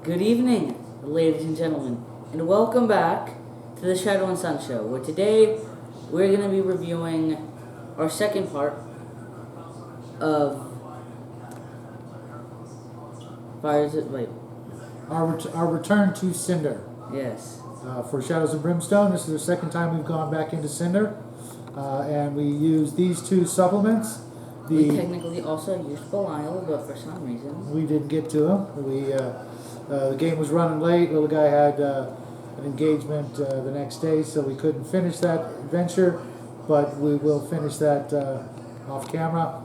Good evening, ladies and gentlemen, and welcome back to the Shadow and Sun Show, where today we're going to be reviewing our second part of Our return to Cynder. Yes. For Shadows and Brimstone, this is the second time we've gone back into Cynder, and we use these two supplements. We technically also used Belial, but for some reason we didn't get to them. The game was running late. Little guy had an engagement the next day, so we couldn't finish that adventure, but we will finish that off camera.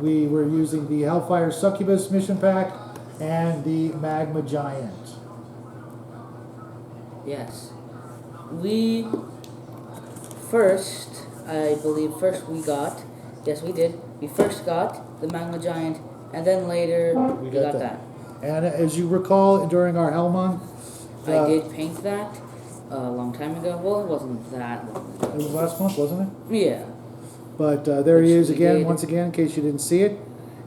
We were using the Hellfire Succubus mission pack and the Magma Giant. Yes. We first got the Magma Giant, and then later we got that. And as you recall, during our Hell Month, I did paint that a long time ago. Well, it wasn't that long ago. It was last month, wasn't it? Yeah. But there he is again, once again, in case you didn't see it.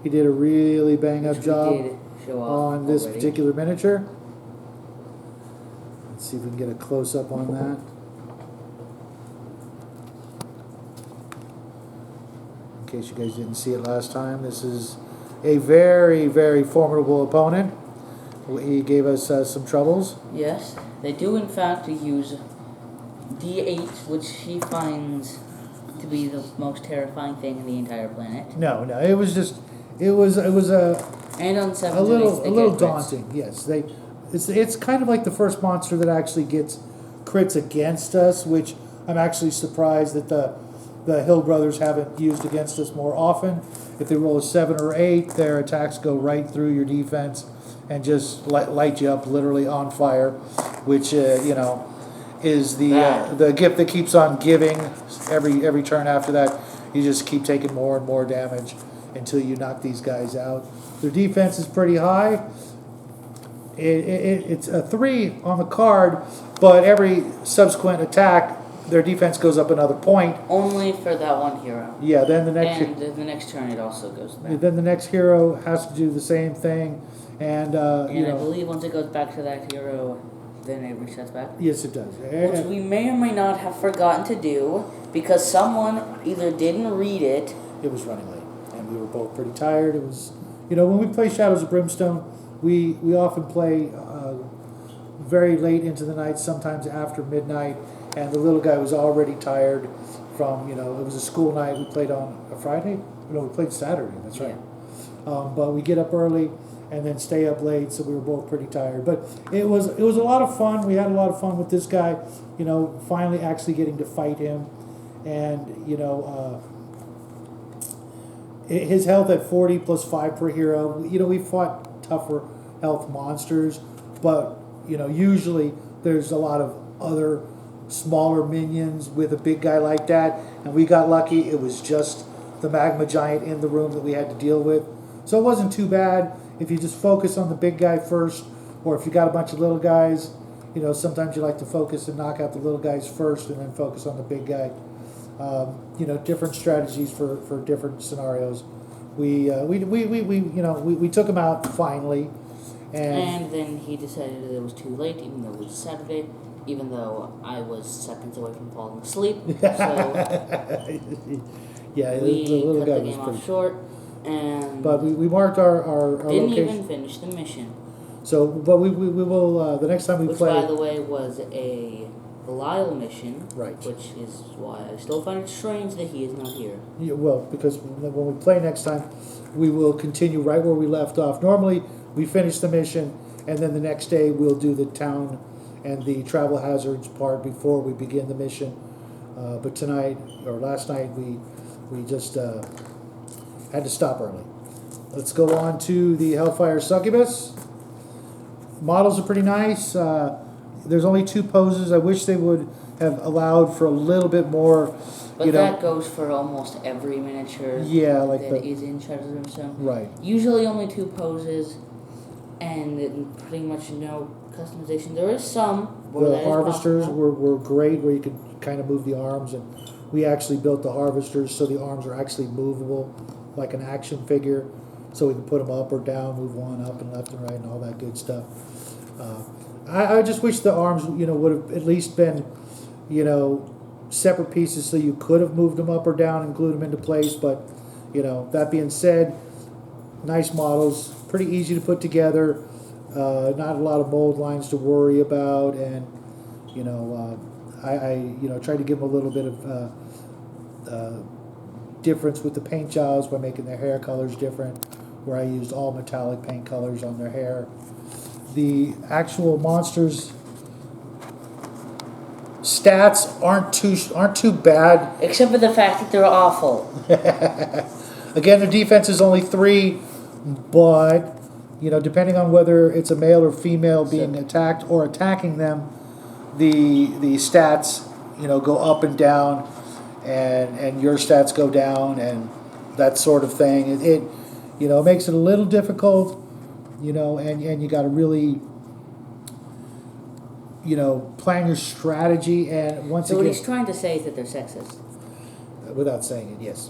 He did a really bang-up job on this particular miniature. Let's see if we can get a close-up on that. In case you guys didn't see it last time, this is a very, very formidable opponent. He gave us some troubles. Yes, they do in fact use D8, which he finds to be the most terrifying thing in the entire planet. No, it was a And on 7 a little daunting. Yes, it's kind of like the first monster that actually gets crits against us, which I'm actually surprised that the Hill brothers haven't used against us more often. If they roll a 7 or 8, their attacks go right through your defense and just light you up literally on fire, which is the gift that keeps on giving. Every turn after that, you just keep taking more and more damage until you knock these guys out. Their defense is pretty high. It's a 3 on the card, but every subsequent attack, their defense goes up another point. Only for that one hero. Yeah, then the next turn it also goes back. Then the next hero has to do the same thing, and I believe once it goes back to that hero, then it resets back. Yes, it does. Which we may or may not have forgotten to do because someone either didn't read it. It was running late, and we were both pretty tired. It was, when we play Shadows of Brimstone, we often play very late into the night, sometimes after midnight, and the little guy was already tired from, it was a school night. We played on a Friday? No, we played Saturday, that's right. Yeah. But we get up early and then stay up late, so we were both pretty tired. But it was a lot of fun. We had a lot of fun with this guy, finally actually getting to fight him. And, his health at 40 plus 5 per hero. We fought tougher health monsters, but, usually there's a lot of other smaller minions with a big guy like that, and we got lucky. It was just the Magma Giant in the room that we had to deal with. So it wasn't too bad if you just focus on the big guy first, or if you got a bunch of little guys, sometimes you like to focus and knock out the little guys first and then focus on the big guy. Different strategies for different scenarios. We took him out finally, and then he decided that it was too late, even though it was Saturday, even though I was seconds away from falling asleep. So yeah, we the little cut guy the game was off short, and but we marked our didn't location. even finish the mission. So, but we will the next time we play. Which, by the way, was a Belial mission, right? Which is why I still find it strange that he is not here. Yeah, well, because when we play next time, we will continue right where we left off. Normally, we finish the mission, and then the next day we'll do the town and the travel hazards part before we begin the mission. But tonight, or last night, we just had to stop early. Let's go on to the Hellfire Succubus. Models are pretty nice. There's only 2 poses. I wish they would have allowed for a little bit more. But that goes for almost every miniature. Yeah, like that is in Shadows of Brimstone. Right. Usually only 2 poses, and pretty much no customization. There is some. The harvesters were great, where you could kind of move the arms, and we actually built the harvesters so the arms are actually movable, like an action figure. so we can put them up or down, move one up and left and right and all that good stuff. I just wish the arms, would have at least been, separate pieces so you could have moved them up or down and glued them into place. But, that being said, nice models, pretty easy to put together, not a lot of mold lines to worry about, and, I tried to give them a little bit of difference with the paint jobs by making their hair colors different, where I used all metallic paint colors on their hair. The actual monsters stats aren't too bad. Except for the fact that they're awful. Again, their defense is only 3, but depending on whether it's a male or female being attacked or attacking them, the stats go up and down, and your stats go down, and that sort of thing. It makes it a little difficult. And you got to really, plan your strategy. And once So again, what he's trying to say is that they're sexist. without saying it, yes.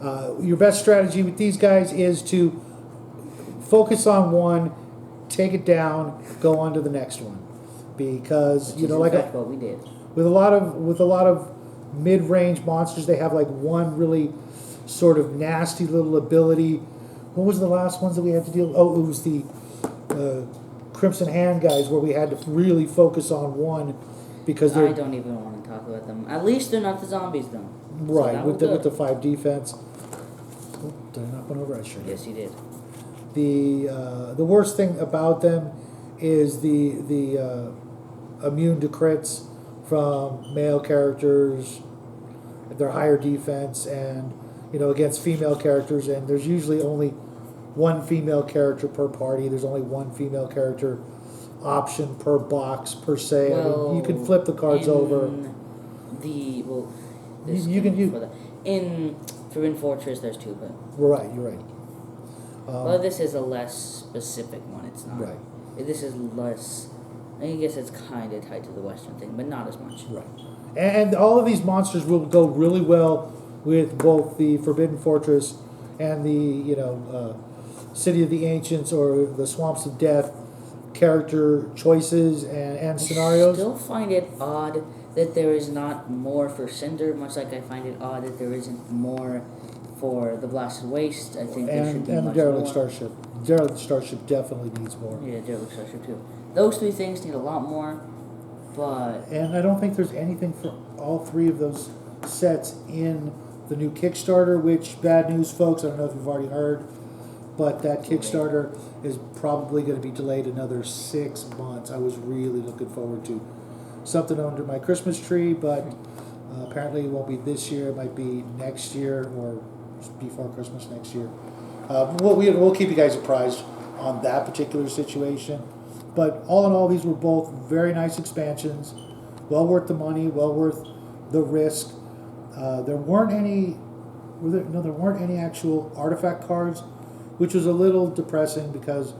Your best strategy with these guys is to focus on one, take it down, go on to the next one, because Which is in fact what we did. with a lot of mid-range monsters, they have like one really sort of nasty little ability. What was the last ones that we had to deal with? Oh, it was the Crimson Hand guys, where we had to really focus on one, because I they're don't even want to talk about them. At least they're not the zombies, though. right So with the 5 defense. Oh, did I knock one over? I sure did. Yes, you did. The worst thing about them is the immune to crits from male characters. Their higher defense, and against female characters, and there's usually only one female character per party. There's only one female character option per box per se. Well, you can flip the cards over. In Forbidden Fortress, there's 2, but Right, you're right. well, this is a less specific one. It's not. Right. This is less. I guess it's kind of tied to the Western thing, but not as much. Right. And all of these monsters will go really well with both the Forbidden Fortress and the City of the Ancients or the Swamps of Death character choices and scenarios. I still find it odd that there is not more for Cynder, much like I find it odd that there isn't more for the Blasted Waste. I think there should be and the much Derelict more. Starship. Derelict Starship definitely needs more. Yeah, Derelict Starship too. Those 3 things need a lot more, but And I don't think there's anything for all 3 of those sets in the new Kickstarter, which, bad news, folks, I don't know if you've already heard, but that Kickstarter is probably going to be delayed another 6 months. I was really looking forward to something under my Christmas tree, but apparently it won't be this year. It might be next year or before Christmas next year. We'll keep you guys apprised on that particular situation. But all in all, these were both very nice expansions, well worth the money, well worth the risk. There weren't any actual artifact cards, which was a little depressing because,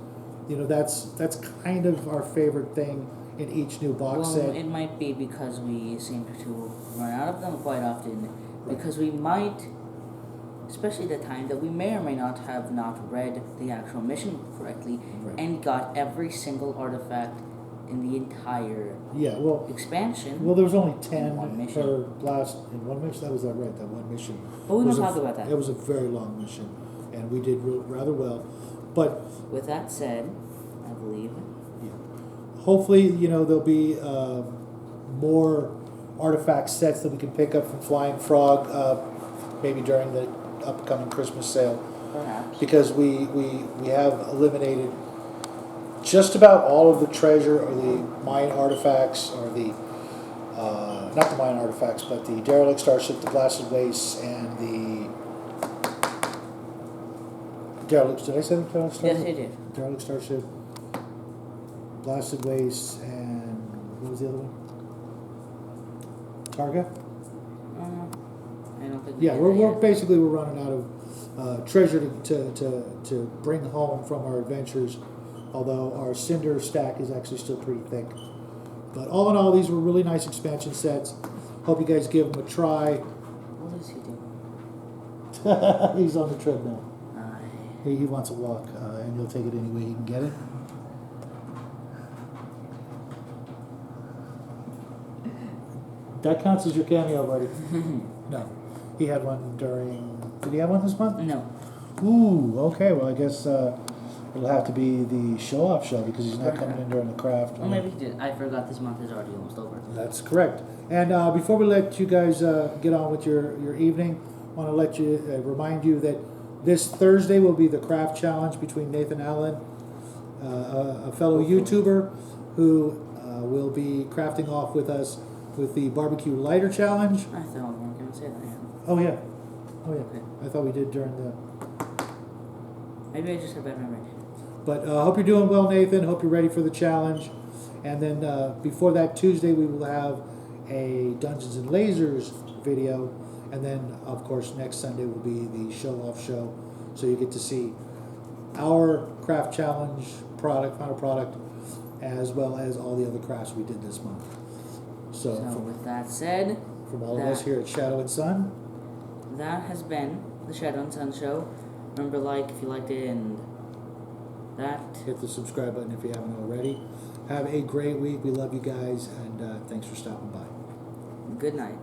that's kind of our favorite thing in each new box set. it might be because we seem to run out of them quite often, because we might, especially the time that we may or may not have not read the actual mission correctly, Right. and got every single artifact in the entire expansion. Well, there was only 10 one mission. per blast in one mission. That was that one mission. But we It was won't a- talk about that. It was a very long mission, and we did rather well. But With that said, I believe hopefully, there'll be more artifact sets that we can pick up from Flying Frog, maybe during the upcoming Christmas sale, perhaps. because we have eliminated just about all of the treasure or the mine artifacts, or the not the mine artifacts, but the Derelict Starship, the Blasted Wastes, and the Derelict. Did I say the Derelict Starship? Yes, you did. Derelict Starship, Blasted Wastes, and what was the other one? Targa? I don't think. Yeah, did we're that yet. basically we're running out of treasure to bring home from our adventures. Although our Cynder stack is actually still pretty thick. But all in all, these were really nice expansion sets. Hope you guys give them a try. What is he doing? He's on the treadmill. Aye. He wants a walk, and he'll take it any way he can get it. That counts as your cameo, buddy. No. He had one during... Did he have one this month? No. Ooh, okay. Well, I guess it'll have to be the show-off show because he's not coming in during the craft. Well, maybe he did. I forgot this month is already almost over. That's correct. And before we let you guys get on with your evening, I want to let you remind you that this Thursday will be the craft challenge between Nathan Allen, a fellow YouTuber who will be crafting off with us with the barbecue lighter challenge. I thought we weren't going to say that yet. Oh yeah, Okay. I thought we did during the. Maybe I just have bad memory. But hope you're doing well, Nathan. Hope you're ready for the challenge. And then before that Tuesday, we will have a Dungeons and Lasers video. And then, of course, next Sunday will be the show-off show. So you get to see our craft challenge final product, as well as all the other crafts we did this month. So with that said, from all of us here at Shadow and Sun, that has been the Shadow and Sun Show. Remember, like if you liked it, and that. Hit the subscribe button if you haven't already. Have a great week. We love you guys, and thanks for stopping by. Good night.